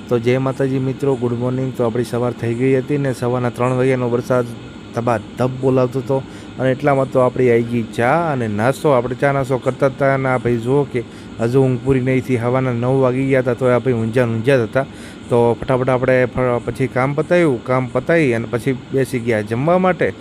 તો જય માતાજી મિત્રો, ગુડ મોર્નિંગ। તો આપણી સવાર થઈ ગઈ હતી ને સવારના 3 વાગ્યાનો વરસાદ ધબાધબ બોલાવતો હતો અને એટલામાં તો આપણી આવી ગઈ ચા અને નાસ્તો। આપણે ચા નાસ્તો કરતા હતા અને આ ભાઈ જુઓ કે હજુ ઊંઘ પૂરી નહીં થઈ, હવાના 9 વાગી ગયા હતા તો આ ભાઈ ઊંઝા હતા। તો ફટાફટ આપણે પછી કામ પતાવી અને પછી બેસી ગયા જમવા માટે।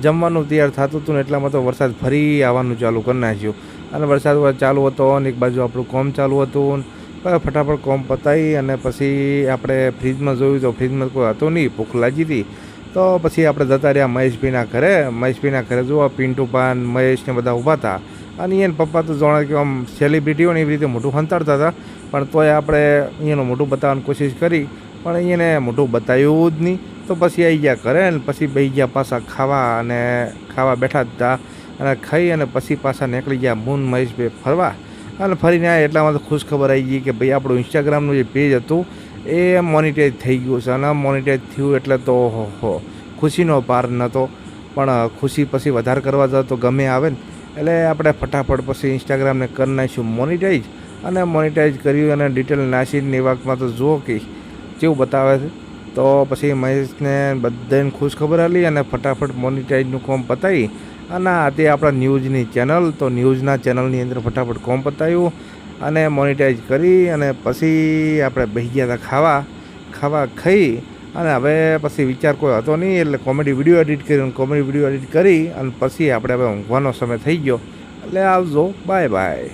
જમવાનું તૈયાર થતું હતું ને એટલામાં તો વરસાદ ફરી આવવાનું ચાલુ કરી નાખ્યું અને વરસાદ ચાલુ હતો અને એક બાજુ આપણું કામ ચાલુ હતું। ફટાફટ કોમ પતાવી અને પછી આપણે ફ્રીજમાં જોયું તો ફ્રીજમાં કોઈ હતું નહીં, ભૂખ લાગી હતી તો પછી આપણે જતા રહ્યા મહેશભાઈના ઘરે જોવા પિન્ટુ પાન મહેશને બધા ઊભા હતા અને એને પપ્પા તો જાણે કે આમ સેલિબ્રિટી હોય ને એવી રીતે મોઢું હંતાડતા હતા, પણ તોય આપણે અહીંયાનું મોઢું બતાવવાની કોશિશ કરી પણ અહીંયાને મોઢું બતાવ્યું જ નહીં। તો પછી આવી ગયા ઘરે ને પછી બેસી ગયા પાછા ખાવા બેઠા હતા અને ખાઈ અને પછી પાછા નીકળી ગયા મહેશભાઈ ફરવા અને ફરીને આવ્યા એટલામાં તો ખુશ ખબર આવી ગઈ કે ભાઈ આપણું ઇન્સ્ટાગ્રામનું જે પેજ હતું એ મોનિટાઈઝ થઈ ગયું છે અને મોનિટાઈઝ થયું એટલે તો ખુશીનો પાર નહોતો, પણ ખુશી પછી વધારે કરવા જાવ તો ગમે આવે ને એટલે આપણે ફટાફટ પછી ઇન્સ્ટાગ્રામને કરી નાખ્યું મોનિટાઈઝ અને મોનિટાઈઝ કર્યું અને ડિટેલ નાસીની વાતમાં તો જુઓ કે કેવું બતાવે છે। તો પછી મહેશને બધાને ખુશ ખબર આલી અને ફટાફટ મોનિટાઈઝનું કામ પતાવી અને આ તે આપણા ન્યૂઝની ચેનલ, તો ન્યૂઝના ચેનલની અંદર ફટાફટ કોમ પતાવ્યું અને મોનિટાઈઝ કરી અને પછી આપણે બેસી ગયા હતા ખાઈ અને હવે પછી વિચાર કોઈ હતો નહીં એટલે કોમેડી વિડીયો એડિટ કરી અને પછી આપણે હવે ઊંઘવાનો સમય થઈ ગયો। એટલે આવજો, બાય બાય।